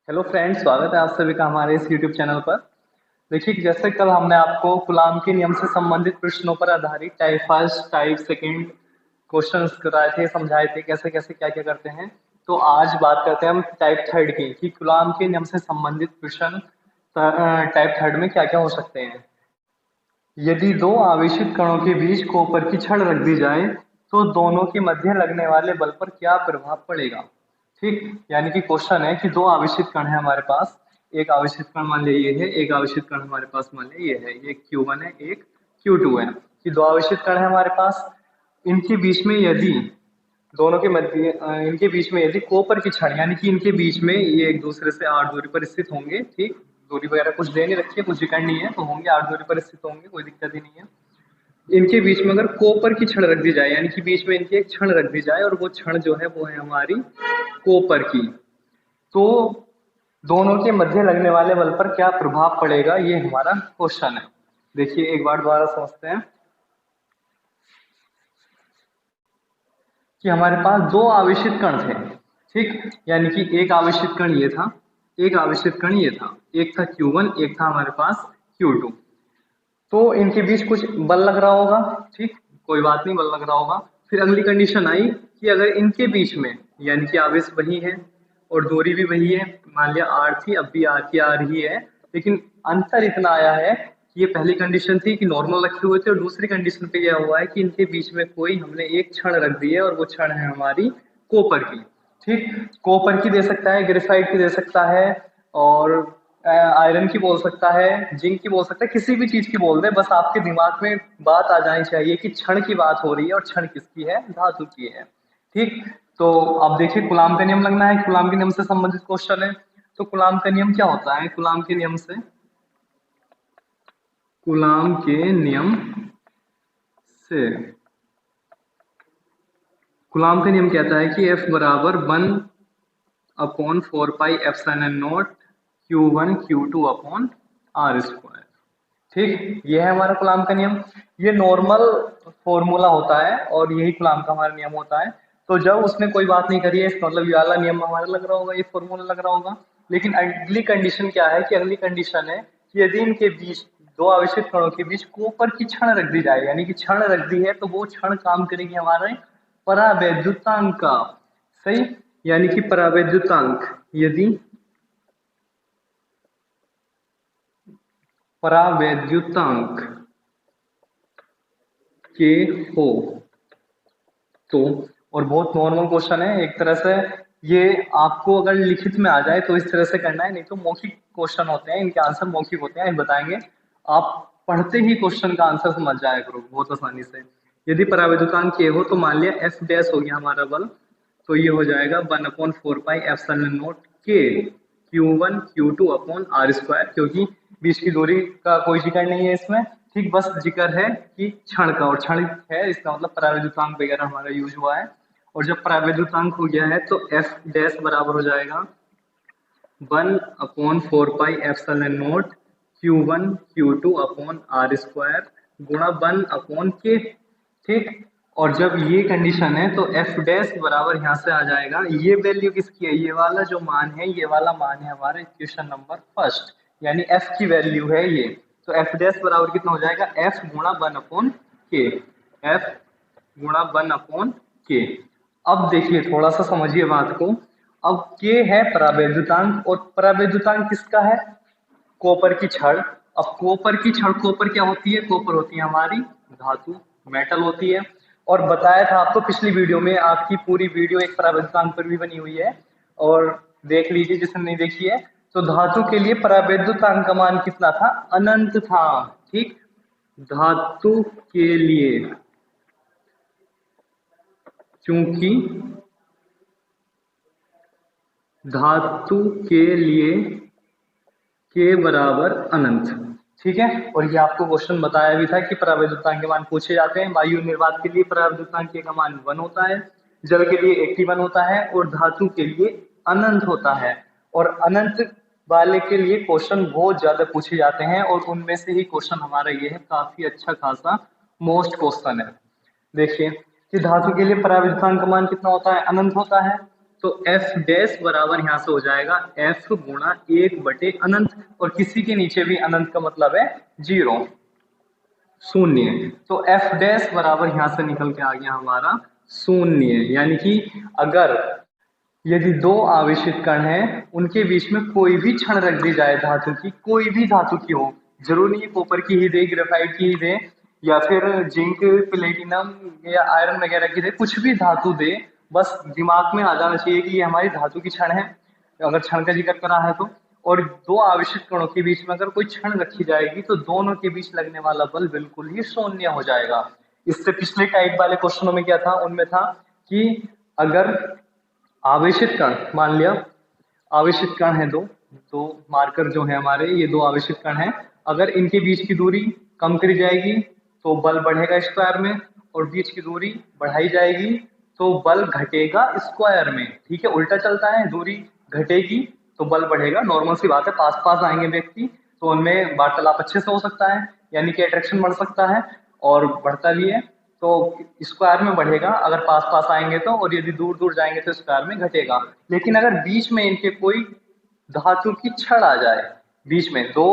Hello friends, स्वागत है आप सभी का हमारे इस यूट्यूब चैनल पर। देखिए, जैसे कल हमने आपको कूलाम के नियम से संबंधित प्रश्नों पर आधारित type first type second questions कराए थे, समझाए थे कैसे कैसे क्या क्या करते हैं। तो आज बात करते हैं हम टाइप थर्ड की कि कूलाम के नियम से संबंधित प्रश्न टाइप थर्ड में क्या क्या हो सकते हैं। यदि दो आवेशित कणों के बीच कॉपर की छड़ रख दी जाए तो दोनों के मध्य लगने वाले बल पर क्या प्रभाव पड़ेगा। ठीक, यानी कि क्वेश्चन है कि दो आवेशित कण है हमारे पास। एक आवेशित कण मान लिया ये है, एक आवेशित कण हमारे पास मान लिया ये है, ये Q1 है, एक Q2 है। कि दो आवेशित कण है हमारे पास। इनके बीच में यदि दोनों के मध्य इनके बीच में यदि कॉपर की छड़, यानी कि इनके बीच में ये एक दूसरे से 8 दूरी पर स्थित होंगे। ठीक, दूरी वगैरह कुछ दे नहीं रखी है, कुछ जिक्र नहीं है, तो होंगे 8 दूरी पर स्थित होंगे, कोई दिक्कत ही नहीं है। इनके बीच में अगर कॉपर की छड़ रख दी जाए, यानी कि बीच में इनकी एक छड़ रख दी जाए और वो छड़ जो है वो है हमारी कॉपर की, तो दोनों के मध्य लगने वाले बल पर क्या प्रभाव पड़ेगा, ये हमारा क्वेश्चन है। देखिए एक बार दोबारा समझते हैं कि हमारे पास दो आवेशित कण थे। ठीक, यानी कि एक आवेशित कण ये था, एक आवेशित कण ये था, एक था Q1, एक था हमारे पास Q2। तो इनके बीच कुछ बल लग रहा होगा। ठीक, कोई बात नहीं, बल लग रहा होगा। फिर अगली कंडीशन आई कि अगर इनके बीच में, यानी कि आवेश वही है और दूरी भी वही है, मान लिया R थी, अब भी R की R ही है, लेकिन अंतर इतना आया है कि ये पहली कंडीशन थी कि नॉर्मल रखे हुए थे और दूसरी कंडीशन पे यह हुआ है कि इनके बीच में कोई हमने एक छड़ रख दी है और वो छड़ है हमारी कॉपर की। ठीक, कॉपर की दे सकता है, ग्रेफाइट की दे सकता है, और आयरन की बोल सकता है, जिंक की बोल सकता है, किसी भी चीज की बोल दे, बस आपके दिमाग में बात आ जानी चाहिए कि क्षण की बात हो रही है और क्षण किसकी है, धातु की है। ठीक, तो अब देखिए कूलाम का नियम लगना है, कूलाम के नियम से संबंधित क्वेश्चन है। तो कूलाम का नियम क्या होता है, कूलाम के नियम से, कूलाम के नियम से कूलाम का नियम कहता है कि F बराबर 1/4πε0 Q1 Q2/R²। ठीक, ये है हमारा कूलाम का नियम। ये नॉर्मल फॉर्मूला होता है और यही कूलाम का हमारा नियम होता है। तो जब उसने कोई बात नहीं करी है, इसका मतलब ये वाला नियम हमारा लग रहा होगा, ये फॉर्मूला लग रहा होगा। लेकिन अगली कंडीशन क्या है कि अगली कंडीशन है कि यदि इनके बीच, दो आवेशित कणों के बीच कॉपर की छड़ रख दी जाए, यानी कि छड़ रख दी है, तो वो छड़ काम करेगी हमारे परावैद्युतांक का। सही, यानी कि परावैद्युतांक, यदि परावैद्युतांक के हो तो, और बहुत नॉर्मल क्वेश्चन है एक तरह से, ये आपको अगर लिखित में आ जाए तो इस तरह से करना है, नहीं तो मौखिक क्वेश्चन होते हैं, इनके आंसर मौखिक होते हैं, बताएंगे। आप पढ़ते ही क्वेश्चन का आंसर समझ जाया करो बहुत आसानी से। यदि परावैद्युतांक के हो तो मान लिया F डैश हो गया हमारा बल, तो ये हो जाएगा 1/4πε0 के Q1 Q2/R², क्योंकि बीच की दूरी का कोई जिक्र नहीं है इसमें। ठीक, बस जिक्र है कि क्षण का, और क्षण है इसका मतलब परावैद्युतांक वगैरह हमारा यूज हुआ है। और जब परावैद्युतांक हो गया है तो F डैश बराबर हो जाएगा 1/4πε0 Q1 Q2/R² गुणा 1/K। ठीक, और जब ये कंडीशन है तो F डैश बराबर यहाँ से आ जाएगा, ये वैल्यू किसकी है, ये वाला जो मान है, ये वाला मान है हमारे इक्वेशन नंबर फर्स्ट, यानी F की वैल्यू है ये। तो F डैश बराबर कितना हो जाएगा, F गुणा 1/K, F गुणा 1/K। अब देखिए थोड़ा सा समझिए बात को। अब K है परावैद्युतांक, और परावैद्युतांक किसका है, कॉपर की छड़। अब कॉपर की छड़, कॉपर क्या होती है, कॉपर होती है हमारी धातु, मेटल होती है। और बताया था आपको पिछली वीडियो में, आपकी पूरी वीडियो एक परावैद्युतांक पर भी बनी हुई है, और देख लीजिए जिसने नहीं देखी है। तो धातु के लिए परावैद्युतांक का मान कितना था, अनंत था। ठीक, धातु के लिए, क्योंकि धातु के लिए के बराबर अनंत। ठीक है, और ये आपको क्वेश्चन बताया भी था कि परावैद्युतांक के मान पूछे जाते हैं। वायु निर्वात के लिए परावैद्युतांक का मान 1 होता है, जल के लिए 81 होता है, और धातु के लिए अनंत होता है। और अनंत वाले के लिए क्वेश्चन बहुत ज्यादा पूछे जाते हैं, और उनमें से ही क्वेश्चन हमारा ये है, काफी अच्छा खासा मोस्ट क्वेश्चन है। देखिए कि धातु के लिए परावैद्युतांक का मान कितना होता है, अनंत होता है। तो एफ डैश बराबर यहाँ से हो जाएगा एफ गुणा 1/अनंत, और किसी के नीचे भी अनंत का मतलब है 0, शून्य। तो एफ डैश बराबर यहाँ से निकल के आ गया हमारा शून्य। यानी कि अगर यदि दो आवेशित कण हैं उनके बीच में कोई भी क्षण रख दी जाए धातु की, कोई भी धातु की हो, जरूरी नहीं है कॉपर की ही दे, ग्रेफाइट की ही दे, या फिर जिंक, प्लेटिनम या आयरन वगैरह की दे, कुछ भी धातु दे, बस दिमाग में आ जाना चाहिए कि ये हमारी धातु की क्षण है, अगर क्षण का जिक्र करा है तो। और दो आवेशित कणों के बीच में अगर कोई क्षण रखी जाएगी तो दोनों के बीच लगने वाला बल बिल्कुल ही शून्य हो जाएगा। इससे पिछले टाइप वाले क्वेश्चनों में क्या था, उनमें था कि अगर आवेशित कण, मान लिया आवेशित कण है दो, दो मार्कर जो है हमारे, ये दो आवेशित कण हैं, अगर इनके बीच की दूरी कम करी जाएगी तो बल बढ़ेगा स्क्वायर में, और बीच की दूरी बढ़ाई जाएगी तो बल घटेगा स्क्वायर में। ठीक है, उल्टा चलता है, दूरी घटेगी तो बल बढ़ेगा, नॉर्मल सी बात है, पास पास आएंगे व्यक्ति तो उनमें वार्तालाप अच्छे से हो सकता है, यानी कि अट्रैक्शन बढ़ सकता है और बढ़ता भी है। तो स्क्वायर में बढ़ेगा अगर पास पास आएंगे तो, और यदि दूर दूर जाएंगे तो स्क्वायर में घटेगा। लेकिन अगर बीच में इनके कोई धातु की छड़ आ जाए, बीच में दो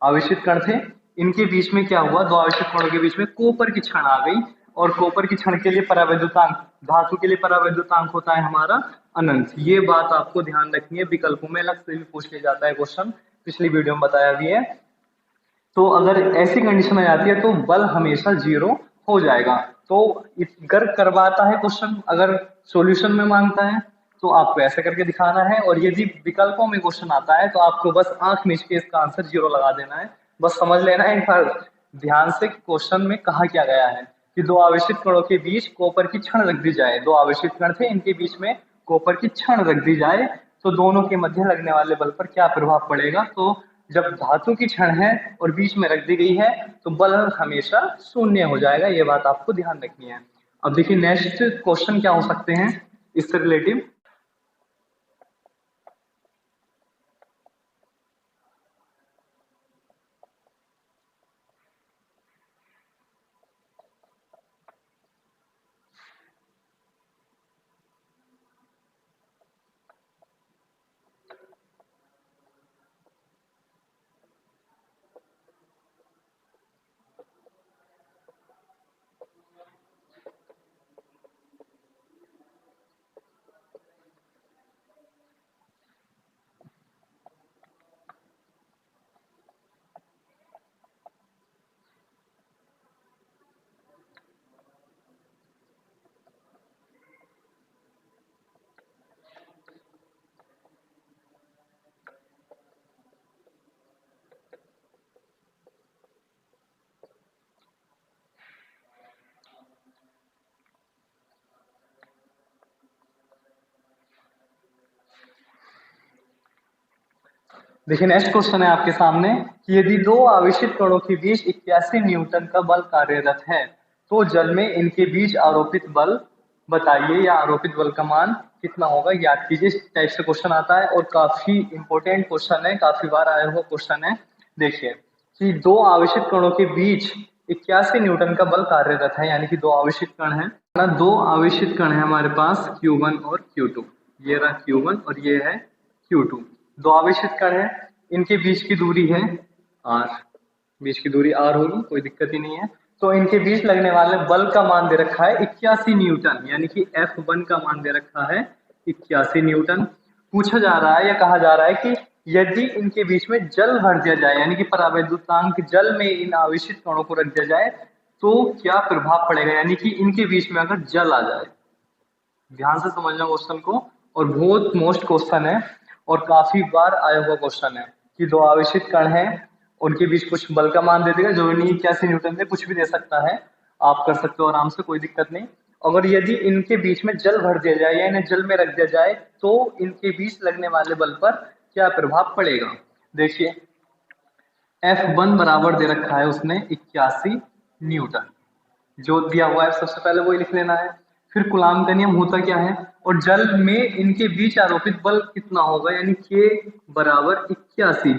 आवेशित कण थे, इनके बीच में क्या हुआ, दो आवेशित कणों के बीच में कॉपर की छड़ आ गई, और कॉपर की छड़ के लिए परावैद्युतांक, धातु के लिए परावैद्युतांक होता है हमारा अनंत। ये बात आपको ध्यान रखनी है, विकल्पों में अलग से भी पूछ लिया जाता है क्वेश्चन, पिछली वीडियो में बताया भी है। तो अगर ऐसी कंडीशन आ जाती है तो बल हमेशा 0 हो जाएगा। तो अगर करवाता है क्वेश्चन, अगर सॉल्यूशन में मांगता है तो आपको ऐसे करके दिखाना है, और यदि विकल्पों में क्वेश्चन आता है तो आपको बस आंख मीच के इसका आंसर 0 लगा देना है। बस समझ लेना है एक बार ध्यान से क्वेश्चन में कहा क्या गया है कि दो आवेशित कणों के बीच कॉपर की छड़ रख दी जाए, दो आवेशित कण थे, इनके बीच में कॉपर की छड़ रख दी जाए तो दोनों के मध्य लगने वाले बल पर क्या प्रभाव पड़ेगा। तो जब धातु की छड़ है और बीच में रख दी गई है तो बल हमेशा शून्य हो जाएगा, ये बात आपको ध्यान रखनी है। अब देखिए नेक्स्ट क्वेश्चन क्या हो सकते हैं इससे रिलेटिव। देखिए नेक्स्ट क्वेश्चन है आपके सामने कि यदि दो आवेशित कणों के बीच 81 न्यूटन का बल कार्यरत है तो जल में इनके बीच आरोपित बल बताइए, या आरोपित बल का मान कितना होगा, याद कीजिए। इस टाइप से क्वेश्चन आता है और काफी इंपॉर्टेंट क्वेश्चन है, काफी बार आया हुआ क्वेश्चन है। देखिए कि दो आवेशित कणों के बीच 81 न्यूटन का बल कार्यरत है, यानी कि दो आवेशित कण है ना, दो आवेशित कण है हमारे पास Q1 और Q2, ये रहा Q1 और ये है Q2, दो आवेशित कण है, इनके बीच की दूरी है r, बीच की दूरी r होगी, कोई दिक्कत ही नहीं है। तो इनके बीच लगने वाले बल का मान दे रखा है 81 न्यूटन, यानी कि F1 का मान दे रखा है 81 न्यूटन। पूछा जा रहा है या कहा जा रहा है कि यदि इनके बीच में जल भर दिया जाए, यानी कि परावैद्युतांक जल में इन आवेशित कणों को रख दिया जाए तो क्या प्रभाव पड़ेगा, यानी कि इनके बीच में अगर जल आ जाए। ध्यान से समझना क्वेश्चन को, और बहुत मोस्ट क्वेश्चन है और काफी बार आया हुआ क्वेश्चन है कि दो आवेशित कण हैं, उनके बीच कुछ बल का मान दे देगा, जो नहीं 81 न्यूटन से कुछ भी दे सकता है, आप कर सकते हो आराम से, कोई दिक्कत नहीं। अगर यदि इनके बीच में जल भर दिया जाए या इन्हें जल में रख दिया जाए तो इनके बीच लगने वाले बल पर क्या प्रभाव पड़ेगा। देखिए F1 बराबर दे रखा है उसने 81 न्यूटन, जो दिया हुआ है सबसे पहले वही लिख लेना है। फिर कूलाम का नियम होता क्या है, और जल में इनके बीच आरोपित बल कितना होगा, यानी K बराबर 81,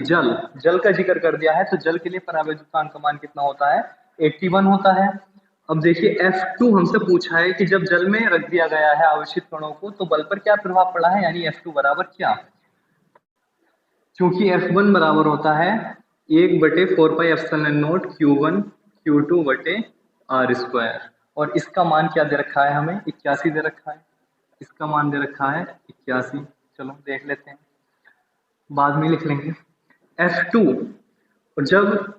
जल का जिक्र कर दिया है तो जल के लिए परावैद्युतांक का मान कितना होता है 81 होता है। अब देखिए F2 हमसे पूछा है कि जब जल में रख दिया गया है आवेशित कणों को तो बल पर क्या प्रभाव पड़ा है, यानी F2 बराबर क्या। क्योंकि F1 बराबर होता है 1/4πε0 Q1 Q2 बटे R स्क्वायर, और इसका मान क्या दे रखा है हमें, 81 दे रखा है। इसका मान दे रखा है 81। चलो देख लेते हैं, बाद में लिख लेंगे। F2 जब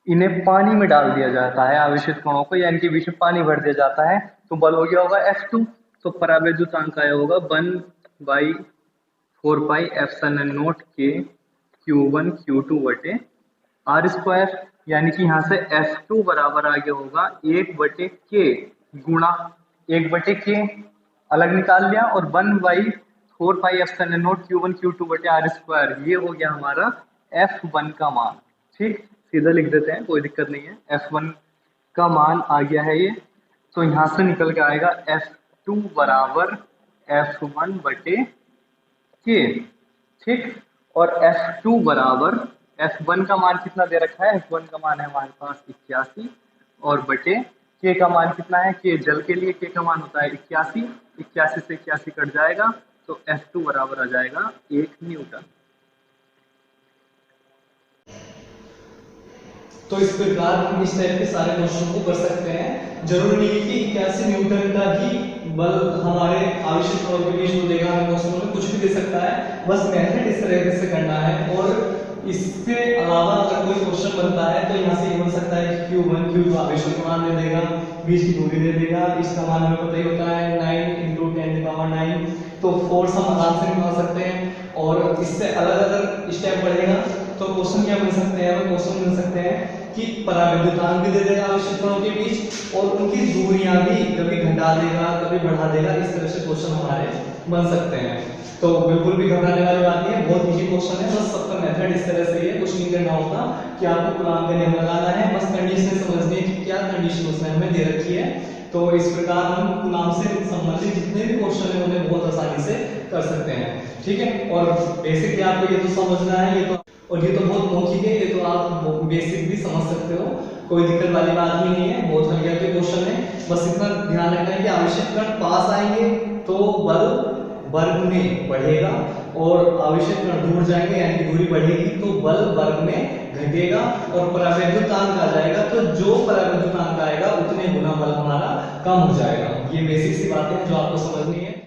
इन्हें पानी में डाल दिया जाता है आवेशित कणों को, या इनके बीच में पानी भर दिया जाता है, तो बल हो गया होगा F2। तो परावैद्युतांक आया होगा 1/4πε0 के Q1 Q2 बटे R स्क्वायर, यानी कि यहाँ से F2 बराबर आ गया होगा 1/K गुणा 1/K अलग निकाल लिया, और 1/4πε0 Q1 Q2 बटे R स्क्वायर, ये हो गया हमारा F1 का मान। ठीक, सीधा लिख देते हैं, कोई दिक्कत नहीं है। F1 का मान आ गया है ये, तो यहाँ से निकल के आएगा F2 बराबर F1 बटे K। ठीक, और F2 बराबर F1 का मान कितना दे रखा है, F1 का मान है हमारे पास 81, और बटे K का मान कितना है, K जल के लिए K का मान होता है 81, 81 से 81 कट जाएगा, तो F2 बराबर आ जाएगा 1 न्यूटन। तो इस प्रकार हम इस टाइप के सारे क्वेश्चन को कर सकते हैं। जरूरी नहीं कि 81 न्यूटन का ही बल हमारे आवेशित कणों के बीच में देगा, हमें क्वेश्चन में कुछ भी दे सकता है, बस मेथड इस तरह से करना है। और इसके अलावा अगर कोई क्वेश्चन बनता है तो यहाँ से ये बन सकता है कि Q1 Q2 आवेशित का मान दे देगा, बीच की दूरी दे देगा, इसका मान हमें पता ही होता है 9 × 10⁻⁹, तो फोर्स हम आराम से निकाल सकते हैं। और इससे अलग अगर स्टेप बढ़ेगा तो क्वेश्चन क्या बन सकते हैं, हमें क्वेश्चन मिल सकते हैं कि परावैद्युतांक भी दे देगा आवेशित कणों के बीच, और उनकी दूरियां भी कभी घटा देगा कभी बढ़ा देगा, इस तरह से क्वेश्चन हमारे बन सकते हैं। तो बिल्कुल भी घबराने वाली बात नहीं है, बहुत इजी क्वेश्चन है, बस सबका मेथड इस तरह से ही है, कुछ नहीं करना होता कि आपको कूलॉम का नियम लगाना है, बस कंडीशन समझनी है कि क्या कंडीशन उसने हमें दे रखी है। तो इस प्रकार हम कूलॉम से संबंधित जितने भी क्वेश्चन है उन्हें बहुत आसानी से कर सकते हैं। ठीक है, और बेसिकली आपको ये तो समझना है, ये तो और ये तो बहुत मौखिक है, ये तो आप बेसिक भी समझ सकते हो, कोई दिक्कत वाली बात भी नहीं है, बहुत हल्के के क्वेश्चन है। बस इतना ध्यान रखना है कि आवेशित कण पास आएंगे तो बल वर्ग में बढ़ेगा, और आवेशित कण दूर जाएंगे यानी कि दूरी बढ़ेगी तो बल वर्ग में घटेगा, और परावैद्युतांक आ जाएगा तो जो परावैद्युतांक आएगा उतने गुना बल हमारा कम हो जाएगा। ये बेसिक सी बातें हैं जो आपको समझनी है।